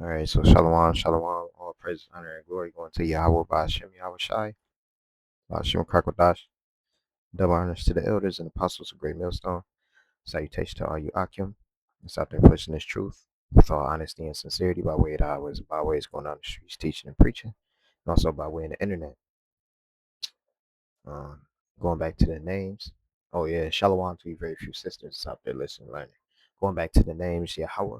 All right, so Shalom, Shalom, all praise, honor, and glory going to Yahweh, Ba'ashem, Yahweh Shai, Ba'ashem, Krakodash. Double honors to the elders and apostles of Great Millstone. Salutation to all you Akim. That's out there pushing this truth with all honesty and sincerity by way of the highways and byways, going on the streets, teaching and preaching, and also by way of the internet. Um, Going back to the names. Oh, yeah, Shalom to you, very few sisters out there listening, learning. Going back to the names, Yahweh.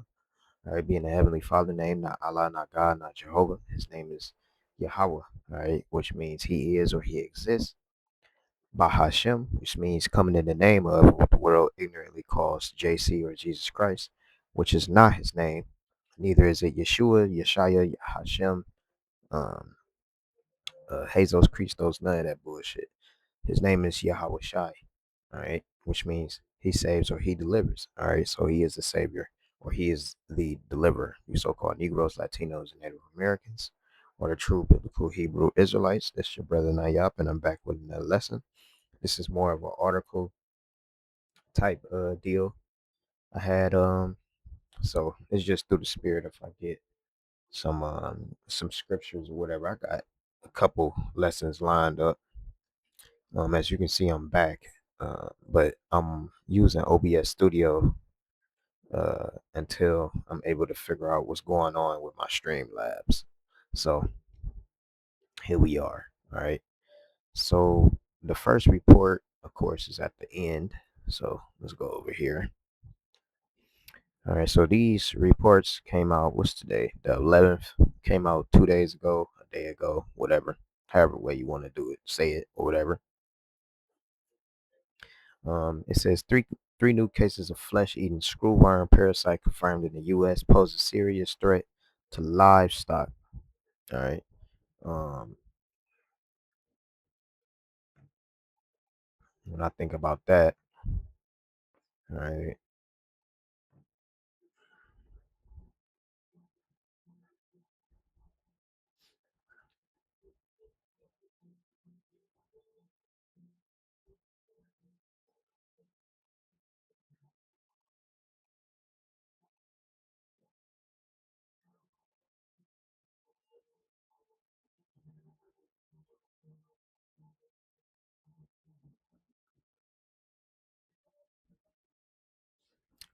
All right, being the Heavenly Father name, not Allah, not God, not Jehovah. His name is Yahweh, all right, which means He is or He exists. Bahashem, which means coming in the name of what the world ignorantly calls JC or Jesus Christ, which is not His name. Neither is it Yeshua, Yeshaya, Hashem, um, Jesus Christos, none of that bullshit. His name is Yahweh Shai, all right, which means He saves or He delivers, all right, so He is the Savior or He is the deliverer. You so-called Negroes, Latinos, and Native Americans, or the true biblical Hebrew Israelites. This is your brother Nayap, and I'm back with another lesson. This is more of an article type deal I had. So it's just through the spirit. If I get some scriptures or whatever, I got a couple lessons lined up. As you can see, I'm back, but I'm using OBS Studio until I'm able to figure out what's going on with my Streamlabs. So here we are. All right. So the first report, of course, is at the end. So let's go over here. All right. So these reports came out. What's today? The 11th. Came out 2 days ago, a day ago, whatever. However way you want to do it, say it or whatever. It says three new cases of flesh-eating screwworm parasite confirmed in the U.S. pose a serious threat to livestock. All right. Um, when I think about that, all right,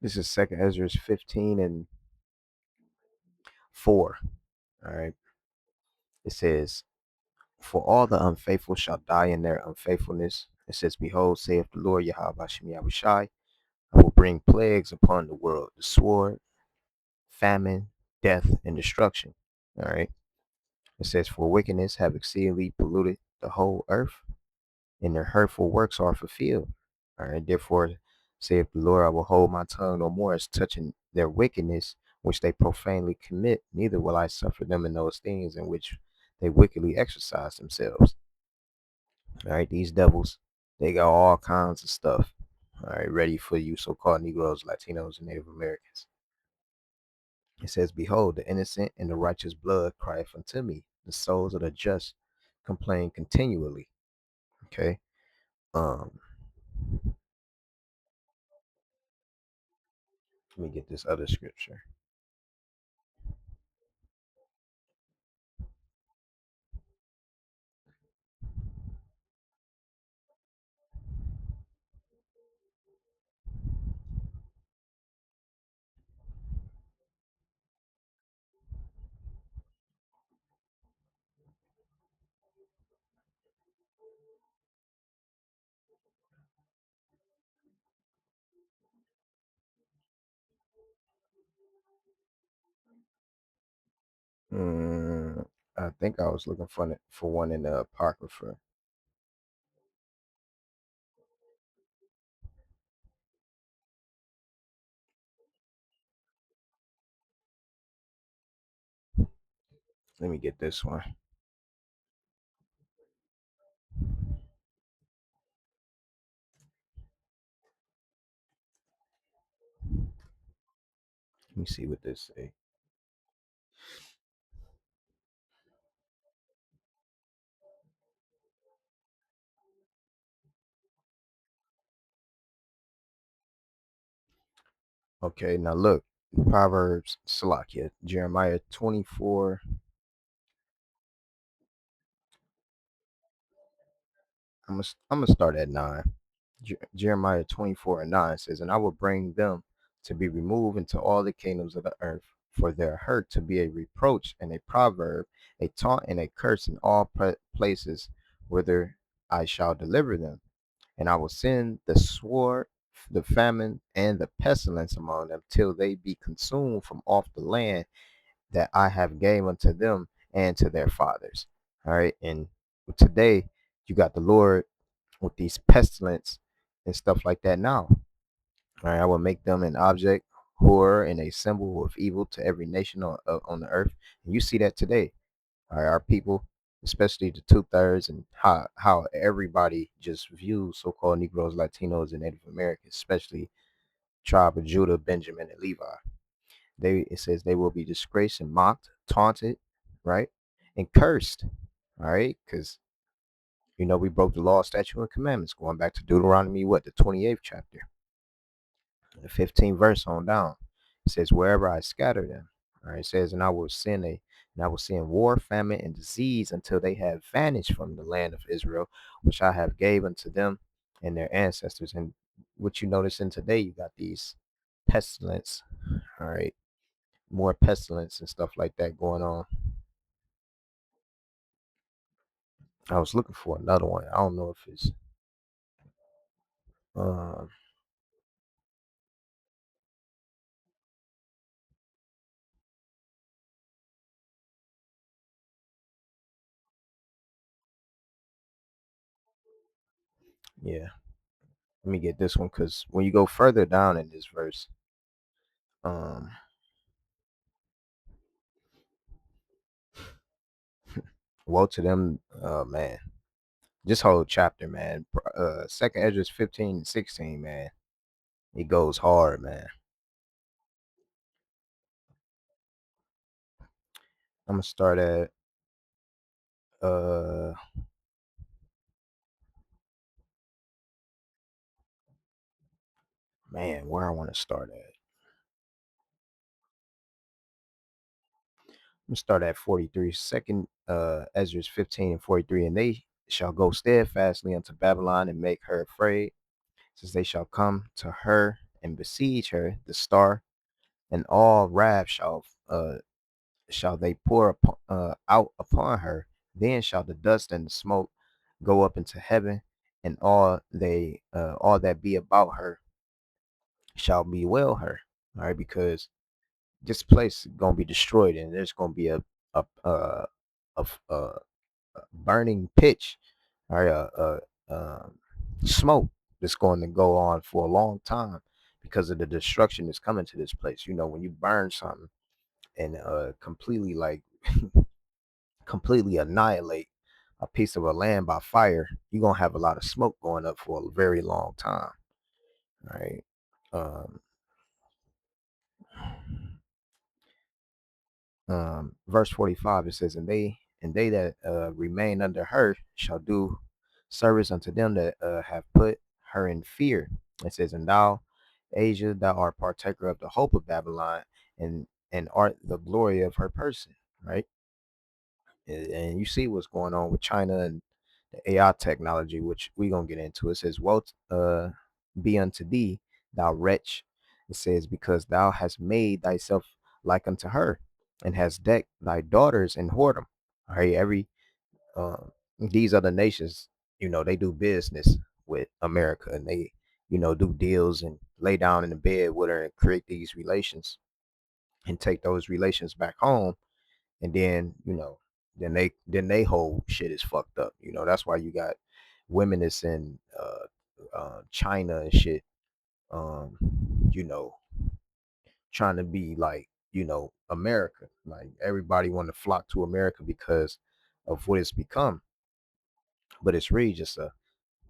this is Second Ezra 15:4. All right. It says, "For all the unfaithful shall die in their unfaithfulness." It says, "Behold, saith the Lord Yahweh Hashem Yahweh Shai, I will bring plagues upon the world: the sword, famine, death, and destruction." All right. It says, "For wickedness have exceedingly polluted the whole earth, and their hurtful works are fulfilled." All right. Therefore, saith the Lord, I will hold my tongue no more as touching their wickedness, which they profanely commit, neither will I suffer them in those things in which they wickedly exercise themselves. All right. These devils, they got all kinds of stuff. All right. Ready for you, so called Negroes, Latinos, and Native Americans. It says, "Behold, the innocent and the righteous blood crieth unto me. The souls of the just complain continually." Okay. Um, Let me get this other scripture. Mm, I think I was looking for one in the Apocrypha. Let me get this one. Let me see what this say. Okay, now look. Proverbs, Salakia, Jeremiah 24. I'm gonna start at 9. Jeremiah 24 and 9 says, "And I will bring them to be removed into all the kingdoms of the earth, for their hurt to be a reproach and a proverb, a taunt and a curse in all places whither I shall deliver them. And I will send the sword, the famine, and the pestilence among them, till they be consumed from off the land that I have gave unto them and to their fathers." All right. And today you got the Lord with these pestilence and stuff like that now. All right. I will make them an object, horror, and a symbol of evil to every nation on the earth. And you see that today. All right. Our people, especially the two-thirds, and how everybody just views so-called Negroes, Latinos, and Native Americans, especially tribe of Judah, Benjamin, and Levi. It says they will be disgraced and mocked, taunted, right, and cursed. All right, because we broke the law, statute, and commandments. Going back to Deuteronomy, what, the 28th chapter, the 15th verse on down. It says, "Wherever I scatter them." All right, it says, and I will send war, famine, and disease until they have vanished from the land of Israel, which I have gave unto them and their ancestors. And what you notice in today, you got these pestilence. All right, more pestilence and stuff like that going on. I was looking for another one. I don't know if it's um yeah. Let me get this one, because when you go further down in this verse, um woe to them, man. This whole chapter, man. Second Ezra 15 and 16, man. It goes hard, man. I'm gonna start at uh man, where I want to start at. I'm gonna start at 43. Second Ezra's 15 and 43. "And they shall go steadfastly unto Babylon and make her afraid, since they shall come to her and besiege her, the star, and all wrath shall they pour out upon her. Then shall the dust and the smoke go up into heaven, and all that be about her shall bewail her." All right, because this place is gonna be destroyed, and there's gonna be a burning pitch, all right, smoke that's going to go on for a long time because of the destruction that's coming to this place. When you burn something and completely, like, completely annihilate a piece of a land by fire, you're gonna have a lot of smoke going up for a very long time. Right. Um, verse 45, it says, "And they that remain under her shall do service unto them that have put her in fear." It says, "And thou, Asia, thou art partaker of the hope of Babylon, and art the glory of her person." Right. And you see what's going on with China and the AI technology, which we gonna get into. It says, "Woe be unto thee, thou wretch." It says, "Because thou hast made thyself like unto her, and hast decked thy daughters in whoredom." All right, these other nations, they do business with America, and they, do deals and lay down in the bed with her and create these relations and take those relations back home, and then then they whole shit is fucked up. That's why you got women that's in China and shit, um you know trying to be like, America. Like, everybody want to flock to America because of what it's become, but it's really just a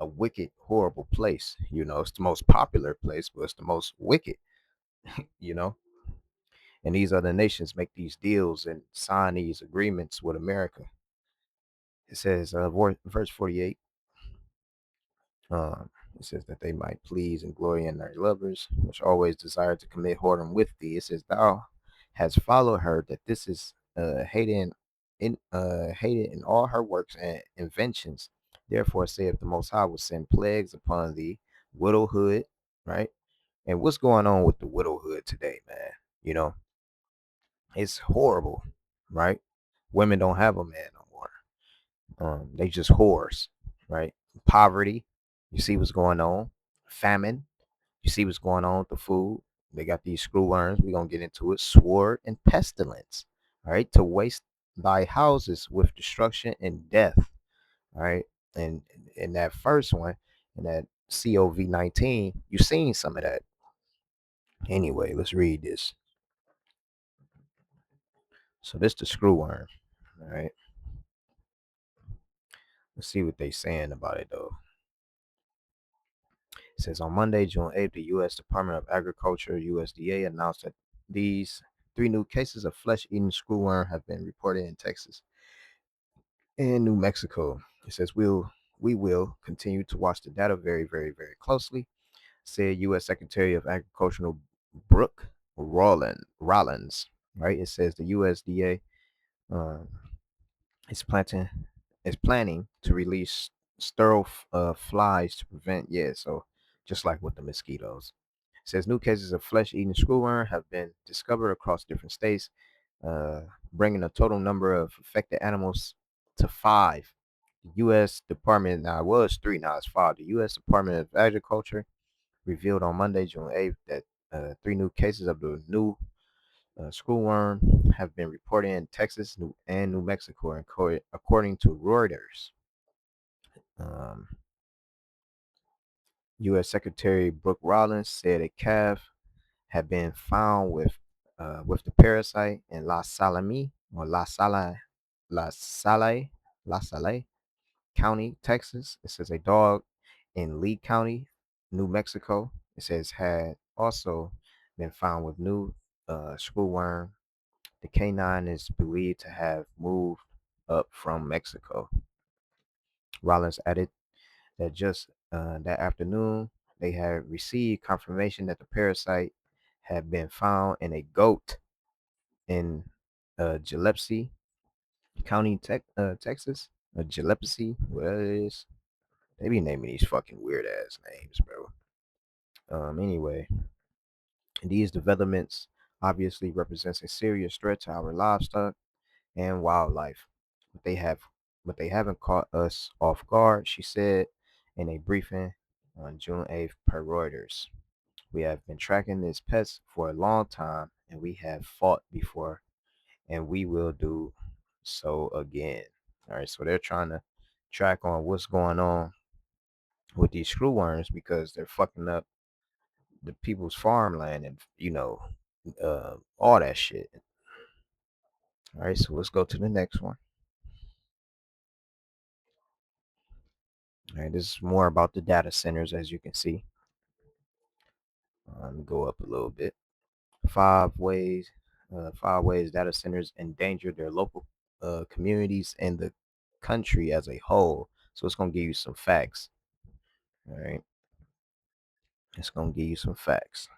wicked, horrible place. It's the most popular place, but it's the most wicked. you know and these other nations make these deals and sign these agreements with America. It says, verse 48, It says that they might please and glory in their lovers, which always desire to commit whoredom with thee. It says thou hast followed her, that this is hated in all her works and inventions. Therefore saith the Most High will send plagues upon thee, widowhood, right? And what's going on with the widowhood today, man? You know, it's horrible, right? Women don't have a man no more. They just whores, right? Poverty. You see what's going on. Famine. You see what's going on with the food. They got these screw worms. We're gonna get into it. Sword and pestilence. All right, to waste thy houses with destruction and death. All right, and in that first one, in that COVID-19, you seen some of that. Anyway, let's read this. So this the screw worm. All right, let's see what they saying about it though. It says on Monday, June 8th, the U.S. Department of Agriculture (USDA) announced that these three new cases of flesh-eating screwworm have been reported in Texas and New Mexico. It says we will continue to watch the data very, very, very closely, said U.S. Secretary of Agriculture Brooke Rollins. Right? It says the USDA is planning to release sterile flies to prevent, yeah, so just like with the mosquitoes. It says new cases of flesh-eating screwworm have been discovered across different states, uh, bringing the total number of affected animals to 5. The U.S. Department, now it was 3, now it's 5. The U.S. Department of Agriculture revealed on Monday, June 8th, that 3 new cases of the new screwworm have been reported in Texas and New Mexico, according to Reuters. Um, U.S. Secretary Brooke Rollins said a calf had been found with the parasite in La Salami or La Salle, La Salle County, Texas. It says a dog in Lee County, New Mexico. It says had also been found with new screwworm. The canine is believed to have moved up from Mexico. Rollins added that just that afternoon they had received confirmation that the parasite had been found in a goat in Gillespie County, Texas. Gillespie, whatever it is. They be naming these fucking weird ass names, bro. Anyway, these developments obviously represents a serious threat to our livestock and wildlife. But they have, but they haven't caught us off guard, she said in a briefing on June 8th per Reuters. We have been tracking this pest for a long time, and we have fought before, and we will do so again. All right, so they're trying to track on what's going on with these screwworms because they're fucking up the people's farmland and all that shit. All right, so let's go to the next one. All right, this is more about the data centers, as you can see. Let me go up a little bit. 5 ways data centers endanger their local communities and the country as a whole. So it's gonna give you some facts. All right, it's gonna give you some facts.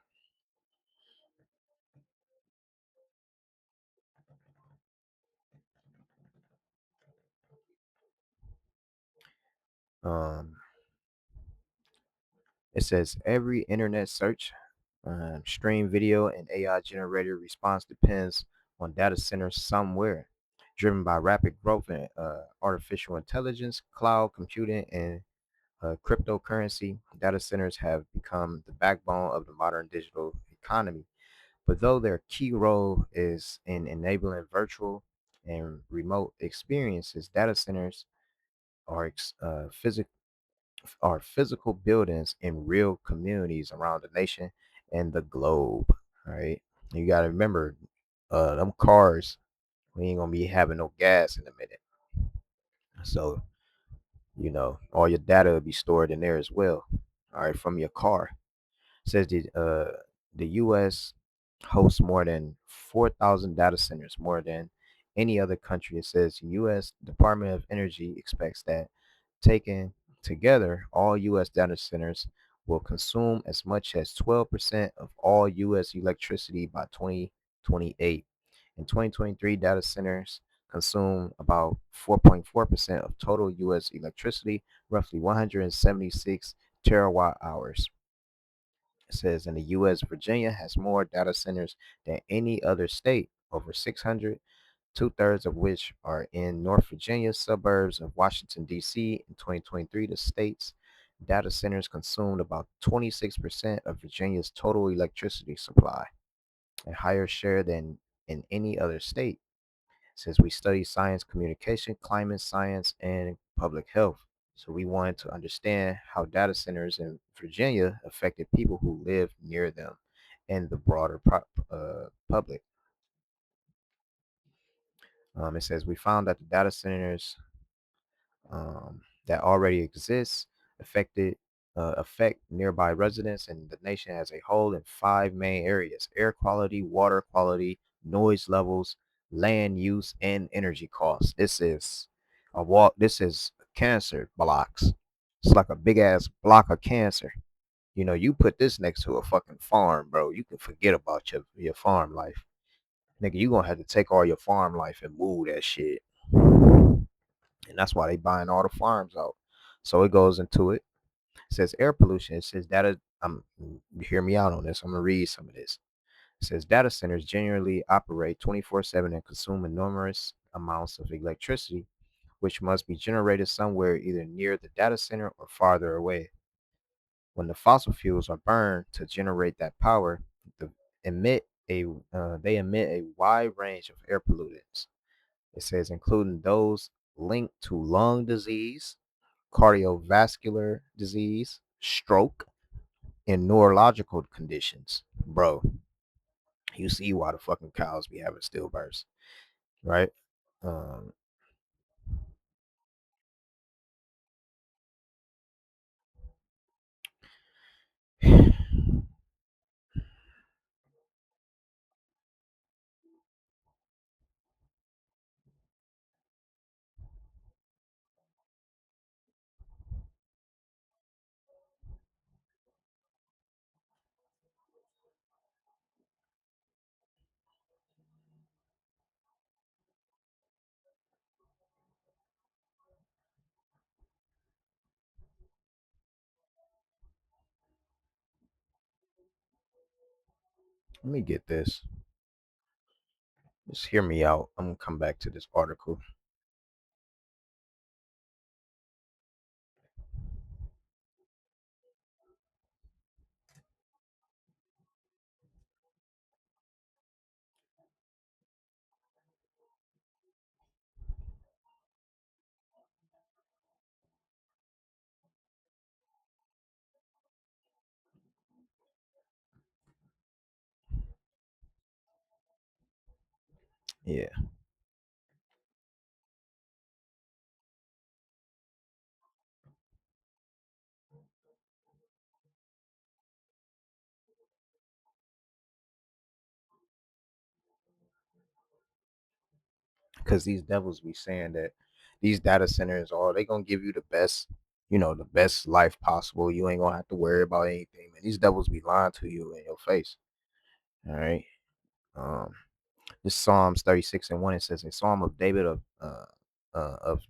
Um, it says every internet search, stream video, and AI generated response depends on data centers somewhere, driven by rapid growth in artificial intelligence, cloud computing, and cryptocurrency. Data centers have become the backbone of the modern digital economy. But though their key role is in enabling virtual and remote experiences, data centers are physical buildings in real communities around the nation and the globe. All right, you got to remember, them cars. We ain't gonna be having no gas in a minute, so all your data will be stored in there as well. All right, from your car. It says the U.S. hosts more than 4,000 data centers, more than any other country. It says the U.S. Department of Energy expects that taken Together, all U.S. data centers will consume as much as 12% of all U.S. electricity by 2028. In 2023, data centers consume about 4.4% of total U.S. electricity, roughly 176 terawatt hours. It says in the U.S., Virginia has more data centers than any other state, over 600, two-thirds of which are in North Virginia, suburbs of Washington, D.C. In 2023, the state's data centers consumed about 26% of Virginia's total electricity supply, a higher share than in any other state. It says we study science, communication, climate science, and public health. So we wanted to understand how data centers in Virginia affected people who live near them and the broader public. It says we found that the data centers that already exists affected affect nearby residents and the nation as a whole in five main areas: air quality, water quality, noise levels, land use, and energy costs. This is a walk. This is cancer blocks. It's like a big ass block of cancer. You know, you put this next to a fucking farm, bro. You can forget about your farm life. Nigga, you gonna have to take all your farm life and move that shit. And that's why they buying all the farms out. So it goes into it. It says air pollution. It says data. Hear me out on this. I'm gonna read some of this. It says data centers generally operate 24/7 and consume enormous amounts of electricity, which must be generated somewhere either near the data center or farther away. When the fossil fuels are burned to generate that power, the, emit a they emit a wide range of air pollutants. It says including those linked to lung disease, cardiovascular disease, stroke, and neurological conditions. Bro, you see why the fucking cows be having stillbirths, right? Um, let me get this. Just hear me out. I'm gonna come back to this article. Yeah, because these devils be saying that these data centers are they gonna give you the best, the best life possible. You ain't gonna have to worry about anything, man. These devils be lying to you in your face. All right. Um, This Psalms 36 and 1, it says, a psalm of David of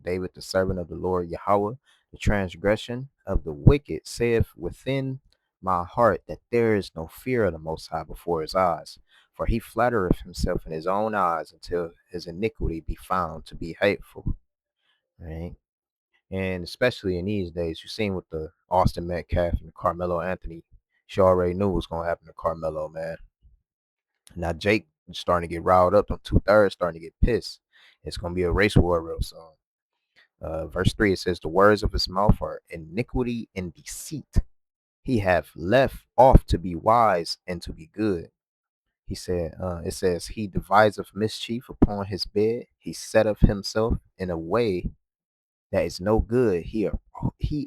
David, the servant of the Lord Yahweh, the transgression of the wicked saith within my heart that there is no fear of the Most High before his eyes. For he flattereth himself in his own eyes until his iniquity be found to be hateful. Right? And especially in these days, you've seen with the Austin Metcalf and Carmelo Anthony, she already knew what was going to happen to Carmelo, man. Now Jake is starting to get riled up. Them two-thirds starting to get pissed. It's gonna be a race war real soon. Verse 3, it says, the words of his mouth are iniquity and deceit. He hath left off to be wise and to be good. He said, it says, he deviseth mischief upon his bed. He setteth himself in a way that is no good. He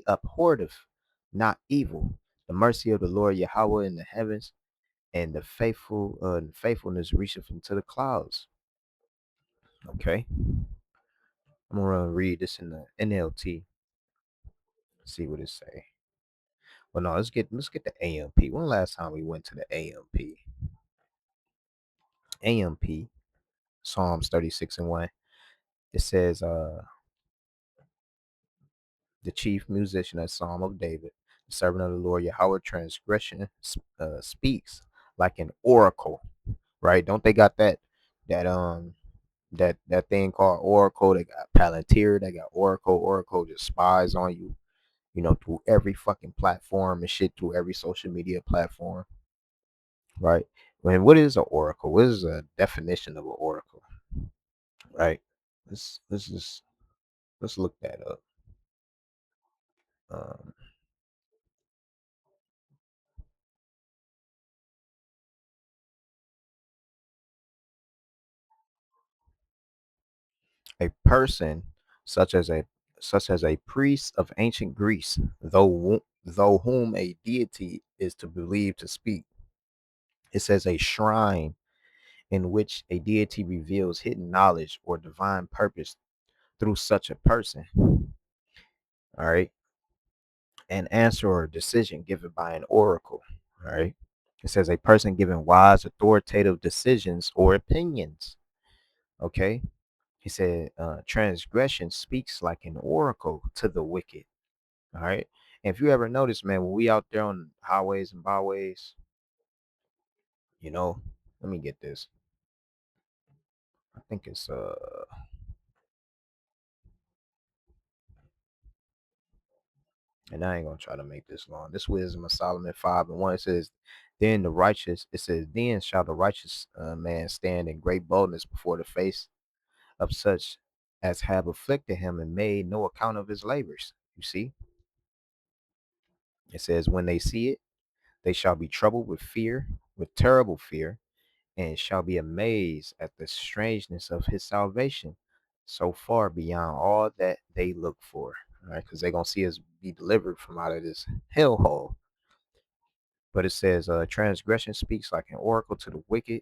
abhorreth not evil. The mercy of the Lord Yahweh in the heavens, and the faithfulness reacheth into the clouds. Okay, I'm gonna read this in the NLT. Let's see what it say. Well, no, let's get the AMP. When last time we went to the AMP? AMP, Psalms 36 and 1. It says, the chief musician, a psalm of David, the servant of the Lord Yahweh, transgression speaks like an oracle, right? Don't they got that that thing called oracle? They got Palantir, they got Oracle. Oracle just spies on you, through every fucking platform and shit, through every social media platform, right? When what is an oracle? What is a definition of an oracle, right? Let's just let's look that up. Um, a person such as a priest of ancient Greece, though whom a deity is to believe to speak. It says a shrine in which a deity reveals hidden knowledge or divine purpose through such a person. All right. An answer or decision given by an oracle. All right. It says a person giving wise, authoritative decisions or opinions. Okay. He said, transgression speaks like an oracle to the wicked. All right. And if you ever notice, man, when we out there on highways and byways, you know, let me get this. I think it's and I ain't gonna try to make this long. This wisdom of Solomon 5 and 1. It says, then shall the righteous man stand in great boldness before the face of such as have afflicted him and made no account of his labors. You see, it says, when they see it, they shall be troubled with fear, with terrible fear, and shall be amazed at the strangeness of his salvation, so far beyond all that they look for. All right, because they're gonna see us be delivered from out of this hellhole. But it says, transgression speaks like an oracle to the wicked,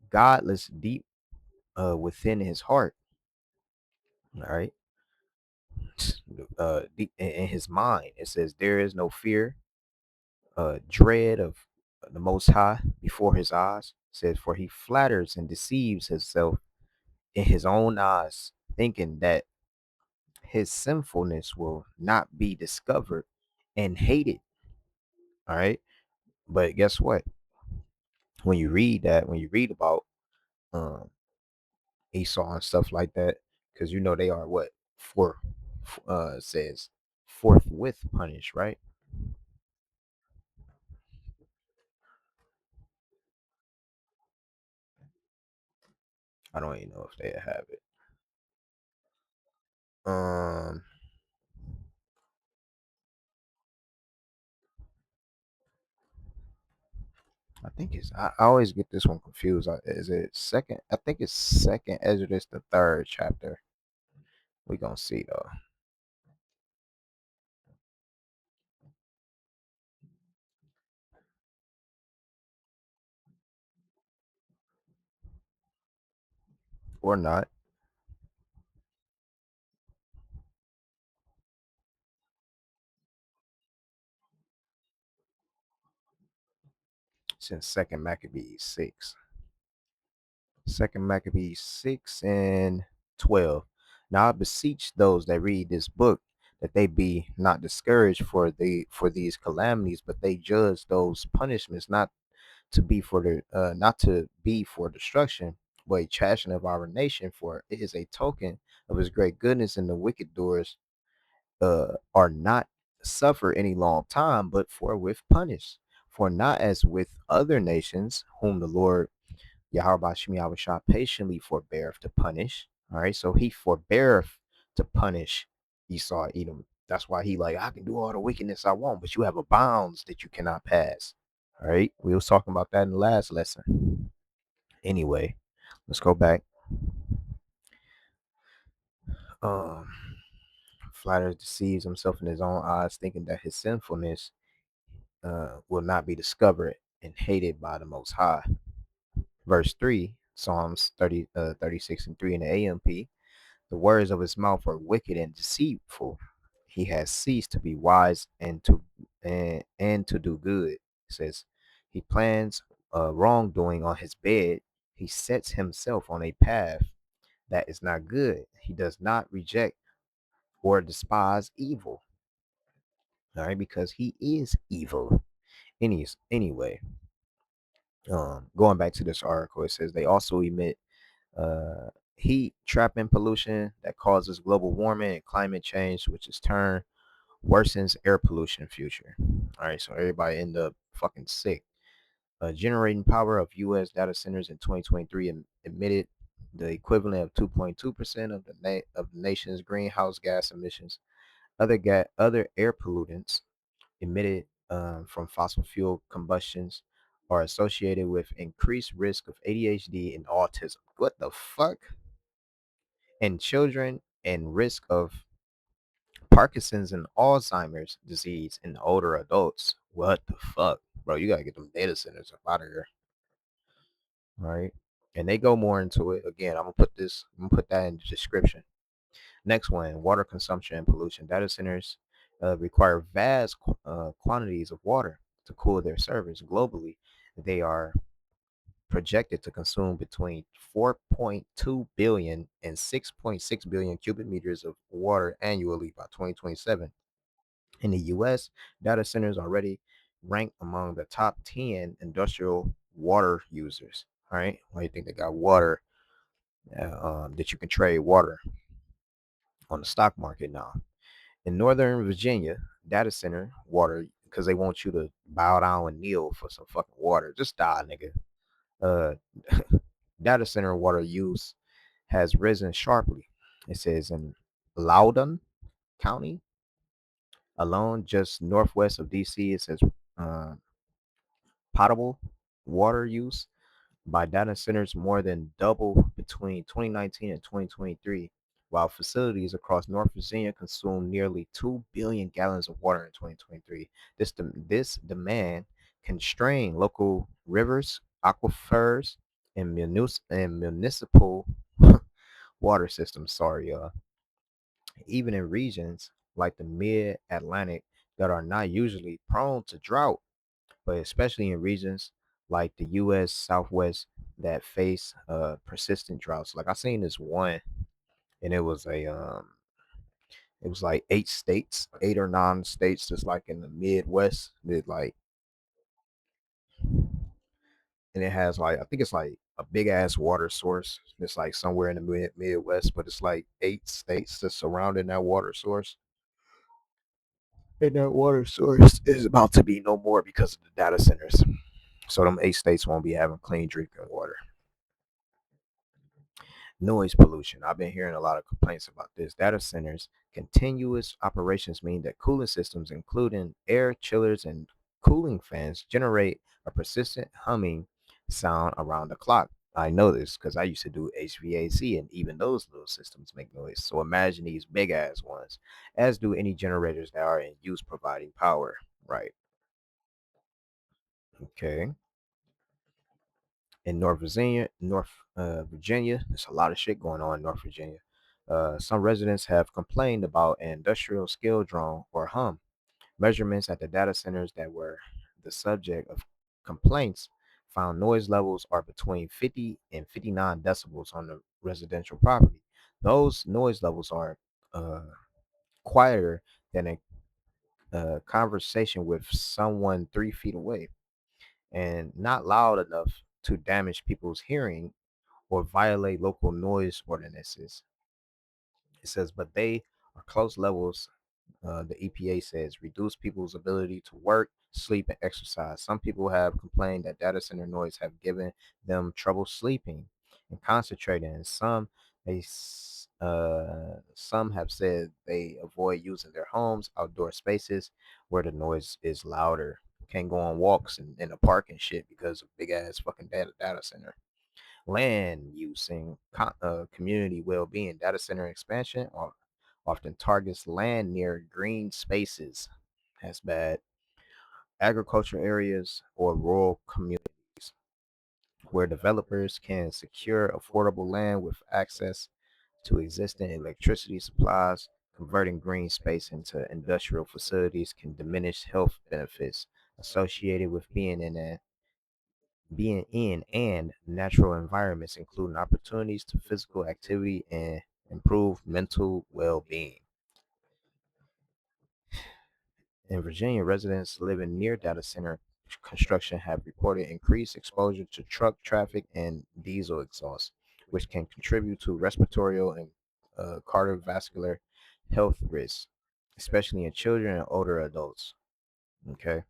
godless deep within his heart. All right, deep in his mind. It says there is no fear, dread of the Most High before his eyes. It says, for he flatters and deceives himself in his own eyes, thinking that his sinfulness will not be discovered and hated. All right. But guess what? When you read that, when you read about um, Esau and stuff like that, because they are what? For says forthwith punished, right? I don't even know if they have it. Um, I think I always get this one confused. Is it second? I think it's second Exodus, the third chapter. We gonna see though, or not. Since second Maccabees 6. Second Maccabees 6 and 12. Now I beseech those that read this book that they be not discouraged for these calamities, but they judge those punishments not to be for destruction, but a chasten of our nation, for it is a token of his great goodness, and the wicked doers are not suffer any long time, but forthwith punish. For not as with other nations, whom the Lord Yahweh Shemi Yahushua patiently forbeareth to punish. All right, so he forbeareth to punish Esau, Edom. That's why he like, I can do all the wickedness I want, but you have a bounds that you cannot pass. All right, we was talking about that in the last lesson. Anyway, let's go back. Um, Flatters deceives himself in his own eyes, thinking that his sinfulness will not be discovered and hated by the Most High. Verse 3, Psalms 36 and 3 in the AMP. The words of his mouth are wicked and deceitful. he has ceased to be wise and to do good. It says he plans wrongdoing on his bed. He sets himself on a path that is not good. He does not reject or despise evil. All right, because he is evil. Anyway, going back to this article, it says they also emit uh, heat, trapping pollution that causes global warming and climate change, which is turn worsens air pollution future. All right, so everybody end up fucking sick. Generating power of U.S. data centers in 2023 emitted the equivalent of 2.2% of of the nation's greenhouse gas emissions. Other air pollutants emitted from fossil fuel combustions are associated with increased risk of ADHD and autism. What the fuck? And children and risk of Parkinson's and Alzheimer's disease in older adults. What the fuck? Bro, you gotta get them data centers up out of here. Right? And they go more into it. Again, I'm gonna put that in the description. Next one, water consumption and pollution. Data centers require vast quantities of water to cool their servers. Globally, they are projected to consume between 4.2 billion and 6.6 billion cubic meters of water annually by 2027. In the US, data centers already rank among the top 10 industrial water users. All right. Why do you think they got water that you can trade water on the stock market now? In Northern Virginia, data center water, because they want you to bow down and kneel for some fucking water. Just die, nigga. Uh, Data center water use has risen sharply. It says in Loudoun County alone, just northwest of DC, it says uh, potable water use by data centers more than double between 2019 and 2023, while facilities across North Virginia consumed nearly 2 billion gallons of water in 2023. This demand constrained local rivers, aquifers, and municipal water systems. Sorry, even in regions like the mid Atlantic that are not usually prone to drought, but especially in regions like the U.S. Southwest that face persistent droughts. Like I seen this one, and it was like 8 states, 8 or 9 states, just like in the Midwest, that like, and it has like I think it's like a big ass water source. It's like somewhere in the Midwest, but it's like 8 states that's surrounding that water source. And that water source is about to be no more because of the data centers. So them 8 states won't be having clean drinking water. Noise pollution. I've been hearing a lot of complaints about this. Data centers continuous operations mean that cooling systems, including air chillers and cooling fans, generate a persistent humming sound around the clock. I know this because I used to do HVAC, and even those little systems make noise. So imagine these big ass ones, as do any generators that are in use providing power. Right. Okay. In North Virginia, there's a lot of shit going on in North Virginia. Some residents have complained about an industrial scale drone or hum. Measurements at the data centers that were the subject of complaints found noise levels are between 50 and 59 decibels on the residential property. Those noise levels are uh, quieter than a conversation with someone 3 feet away and not loud enough to damage people's hearing or violate local noise ordinances. It says, but they are close levels. The EPA says reduce people's ability to work, sleep, and exercise. Some people have complained that data center noise have given them trouble sleeping and concentrating, and some have said they avoid using their homes, outdoor spaces where the noise is louder. Can't go on walks in a park and shit because of big ass fucking data center. Land use and community well-being. Data center expansion often targets land near green spaces. That's bad. Agriculture areas or rural communities where developers can secure affordable land with access to existing electricity supplies. Converting green space into industrial facilities can diminish health benefits associated with being in and natural environments, including opportunities to physical activity and improve mental well-being. In Virginia, residents living near data center construction have reported increased exposure to truck traffic and diesel exhaust, which can contribute to respiratory and cardiovascular health risks, especially in children and older adults. Okay.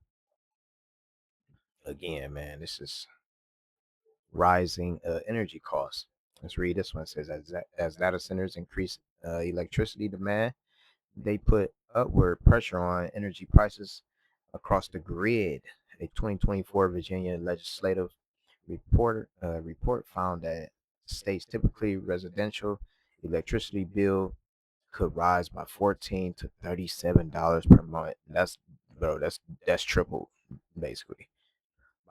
Again, man, this is rising energy costs. Let's read this one. It says, as data centers increase electricity demand, they put upward pressure on energy prices across the grid. A 2024 Virginia legislative report found that states typically residential electricity bill could rise by 14 to $37 per month. That's bro, that's triple basically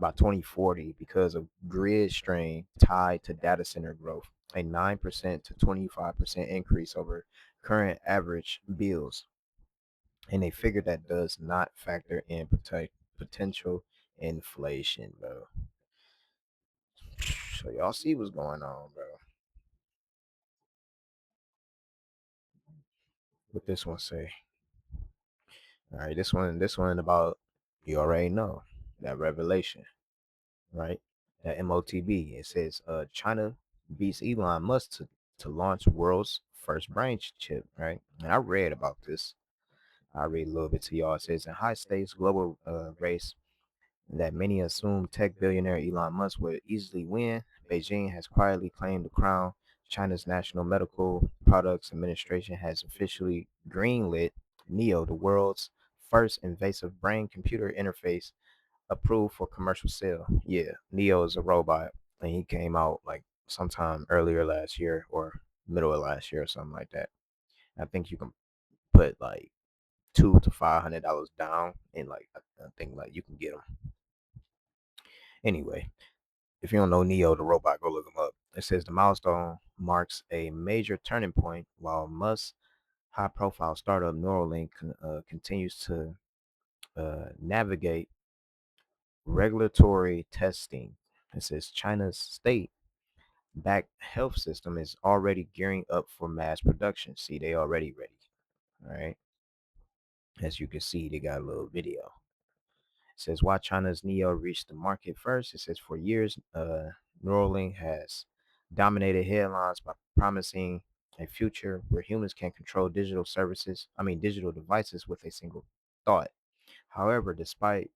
by 2040 because of grid strain tied to data center growth. A 9% to 25% increase over current average bills, and they figure that does not factor in potential inflation, bro. So y'all see what's going on, bro. What this one say? All right, this one about you already know that revelation, right? That MOTB. It says China beats Elon Musk to launch world's first brain chip, right? And I read about this. I read a little bit to y'all. It says in high stakes global race that many assumed tech billionaire Elon Musk would easily win, Beijing has quietly claimed the crown. China's National Medical Products Administration has officially greenlit NEO, the world's first invasive brain computer interface approved for commercial sale. Yeah, NEO is a robot, and he came out like sometime earlier last year or middle of last year or something like that. I think you can put like $200 to $500 down, and like I think like you can get them. Anyway, if you don't know Neo the robot, go look him up. It says the milestone marks a major turning point while Musk's high-profile startup Neuralink continues to navigate regulatory testing. It says China's state-backed health system is already gearing up for mass production. See, they already ready. All right. As you can see, they got a little video. It says why China's Neo reached the market first. It says for years, Neuralink has dominated headlines by promising a future where humans can control digital devices with a single thought. However, despite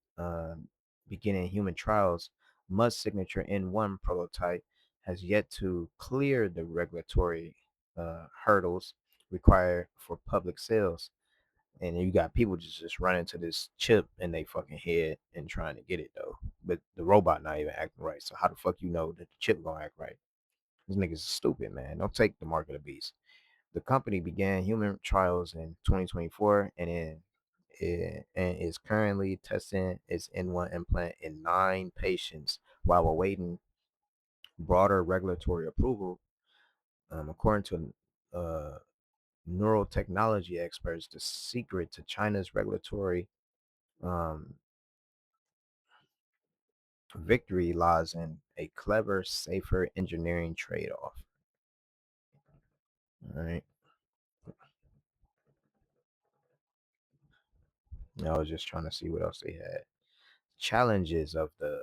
beginning human trials, Musk's signature N1 prototype has yet to clear the regulatory hurdles required for public sales, and you got people just running to this chip in they fucking head and trying to get it though. But the robot not even acting right. So how the fuck you know that the chip gonna act right? These niggas is stupid, man. Don't take the mark of the beast. The company began human trials in 2024 and is currently testing its N1 implant in 9 patients while awaiting broader regulatory approval. According to neural technology experts, the secret to China's regulatory um, victory lies in a clever, safer engineering trade-off. All right. I was just trying to see what else they had. Challenges of the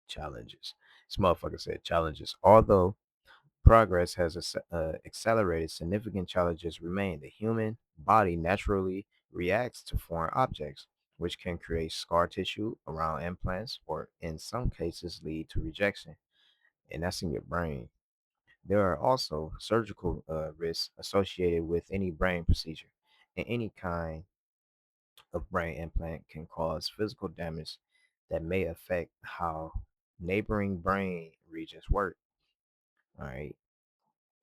challenges. This motherfucker said challenges. Although progress has accelerated, significant challenges remain. The human body naturally reacts to foreign objects, which can create scar tissue around implants or, in some cases, lead to rejection. And that's in your brain. There are also surgical risks associated with any brain procedure, and any kind of brain implant can cause physical damage that may affect how neighboring brain regions work. All right.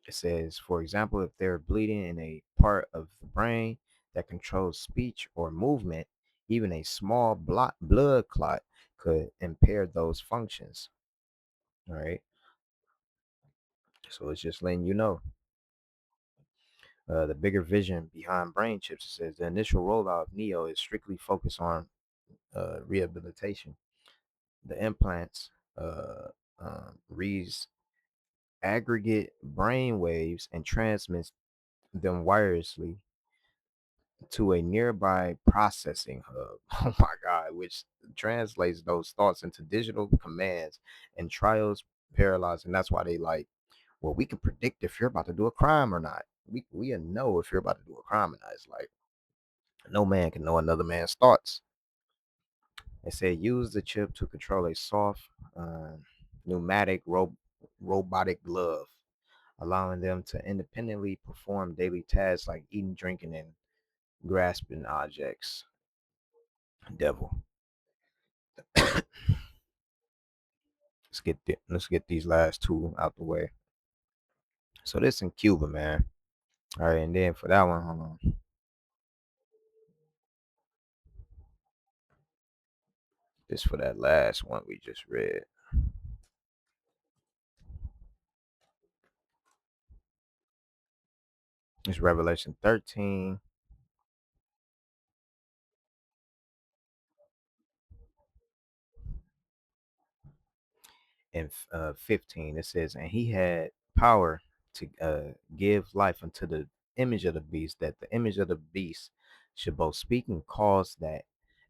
It says, for example, if they're bleeding in a part of the brain that controls speech or movement, even a small blood clot could impair those functions. All right. So it's just letting you know. The bigger vision behind brain chips says the initial rollout of Neo is strictly focused on rehabilitation. The implants reads aggregate brain waves and transmits them wirelessly to a nearby processing hub. Oh my God, which translates those thoughts into digital commands and trials paralyzed. And that's why they like, well, we can predict if you're about to do a crime or not. We know if you're about to do a crime or not. It's like no man can know another man's thoughts. They say use the chip to control a soft pneumatic robotic glove, allowing them to independently perform daily tasks like eating, drinking, and grasping objects. Devil. Let's get these last two out the way. So this in Cuba, man. All right, and then for that one, hold on. This for that last one we just read. It's Revelation 13 and 15. It says, and he had power to give life unto the image of the beast, that the image of the beast should both speak and cause that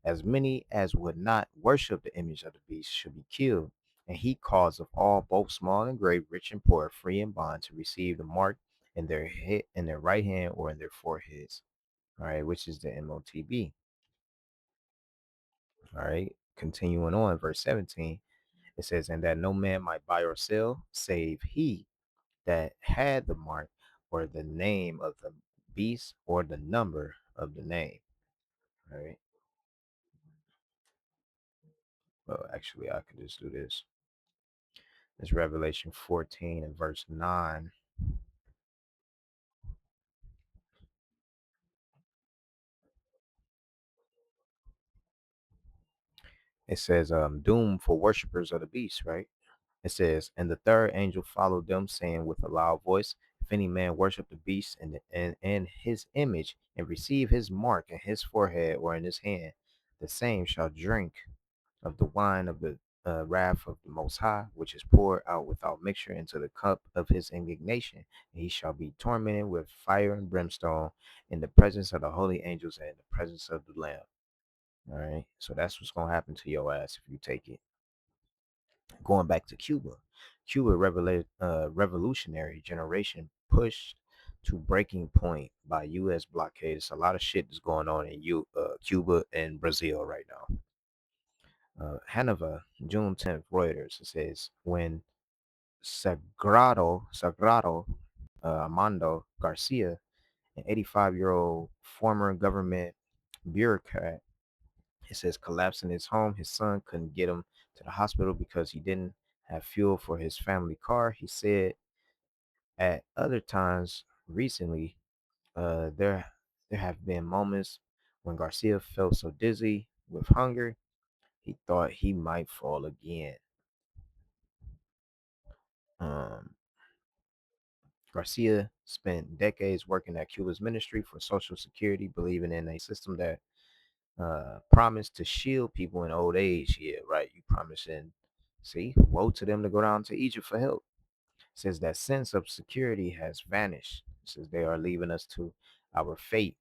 as many as would not worship the image of the beast should be killed. And he caused of all, both small and great, rich and poor, free and bond, to receive the mark in their head, in their right hand, or in their foreheads. All right, which is the MOTB. All right, continuing on, verse 17. It says, and that no man might buy or sell, save he that had the mark, or the name of the beast, or the number of the name. All right. Well, actually, I could just do this. It's Revelation 14 and verse 9. It says, doom for worshippers of the beast, right? It says, and the third angel followed them, saying with a loud voice, if any man worship the beast and his image, and receive his mark in his forehead or in his hand, the same shall drink of the wine of the wrath of the Most High, which is poured out without mixture into the cup of his indignation. And he shall be tormented with fire and brimstone in the presence of the holy angels and in the presence of the Lamb. All right. So that's what's going to happen to your ass if you take it. Going back to Cuba, revolutionary generation pushed to breaking point by U.S. blockade. It's a lot of shit that's going on in Cuba and Brazil right now. Hanover, June 10th, Reuters. It says when Sagrado Armando Garcia, an 85-year-old former government bureaucrat, it says collapsed in his home. His son couldn't get him to the hospital because he didn't have fuel for his family car. He said at other times recently, there have been moments when Garcia felt so dizzy with hunger he thought he might fall again. Um, Garcia spent decades working at Cuba's Ministry for Social Security, believing in a system that promised to shield people in old age. Yeah, right. You promising. See, woe to them to go down to Egypt for help. It says that sense of security has vanished. It says they are leaving us to our fate.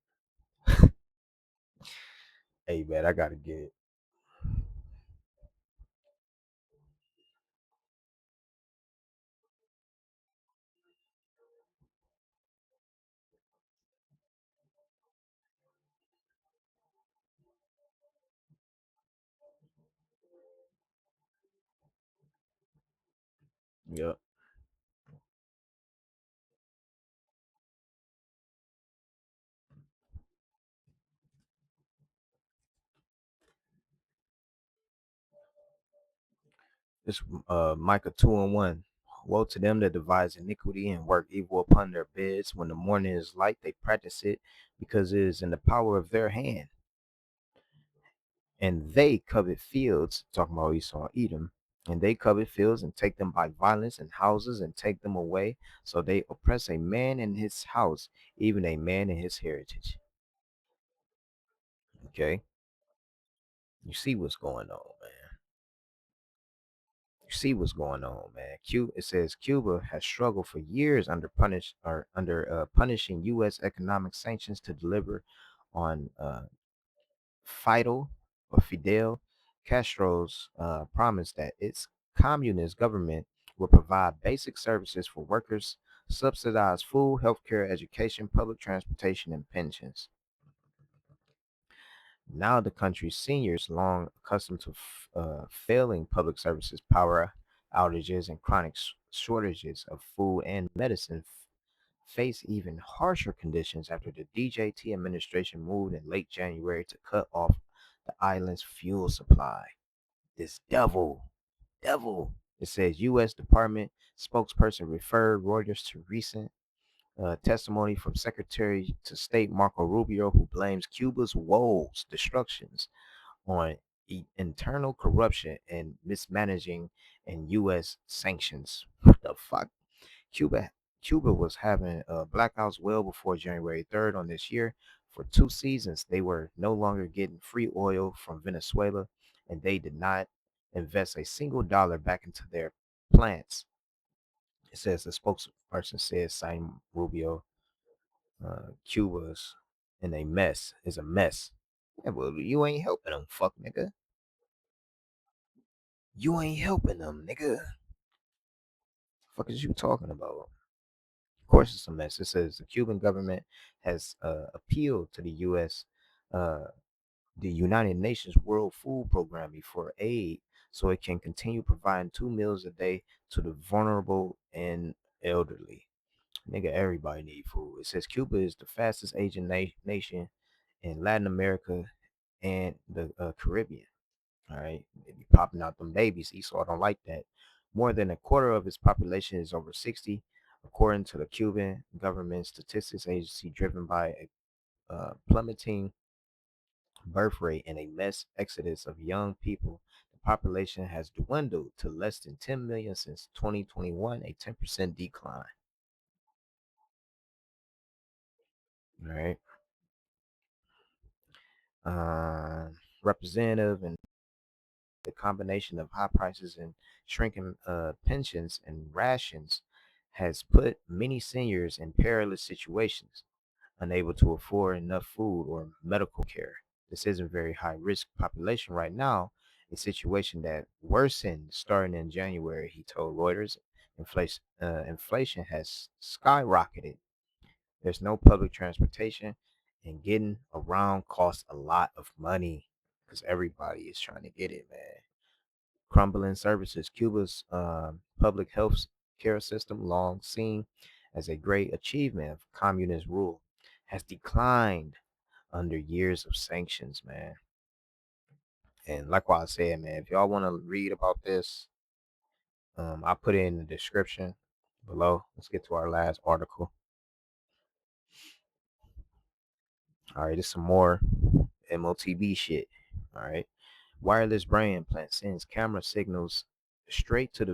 Hey, man, I gotta get it. Yep. This Micah 2:1. Woe to them that devise iniquity and work evil upon their beds. When the morning is light, they practice it because it is in the power of their hand. And they covet fields, talking about Esau, Edom, And they covet fields and take them by violence, and houses and take them away. So they oppress a man in his house, even a man in his heritage. Okay, you see what's going on, man. You see what's going on, man. It says Cuba has struggled for years under punishing U.S. economic sanctions to deliver on Fidel Castro's promise that its communist government will provide basic services for workers, subsidize food, healthcare, education, public transportation, and pensions. Now, the country's seniors, long accustomed to failing public services, power outages, and chronic shortages of food and medicine, face even harsher conditions after the DJT administration moved in late January to cut off the island's fuel supply. This devil. It says U.S. Department spokesperson referred Reuters to recent testimony from Secretary to State Marco Rubio, who blames Cuba's woes, destructions on internal corruption and mismanaging and U.S. sanctions. What the fuck? Cuba Cuba was having blackouts well before January 3rd on this year. For 2 seasons, they were no longer getting free oil from Venezuela, and they did not invest a single dollar back into their plants. It says the spokesperson says, citing Rubio, Cuba's in a mess, is a mess. Yeah, well, you ain't helping them, fuck nigga. You ain't helping them, nigga. Fuck is you talking about? Of course, it's a mess. It says the Cuban government has appealed to the U.S., uh, the United Nations World Food Program for aid so it can continue providing 2 meals a day to the vulnerable and elderly. Nigga, everybody need food. It says Cuba is the fastest aging nation in Latin America and the Caribbean. All right, they be popping out them babies. Esau don't like that. More than a quarter of its population is over 60, according to the Cuban government statistics agency, driven by a plummeting birth rate and a mass exodus of young people. The population has dwindled to less than 10 million since 2021, a 10% decline. All right. Representative and the combination of high prices and shrinking pensions and rations has put many seniors in perilous situations, unable to afford enough food or medical care. This isn't very high risk population right now, a situation that worsened starting in January, he told Reuters. Inflation has skyrocketed. There's no public transportation, and getting around costs a lot of money because everybody is trying to get it, man. Crumbling services. Cuba's public health care system, long seen as a great achievement of communist rule, has declined under years of sanctions, man. And like what I said, man, if y'all want to read about this, I put it in the description below. Let's get to our last article. All right, this is some more MOTB shit. All right. Wireless brain implant sends camera signals straight to the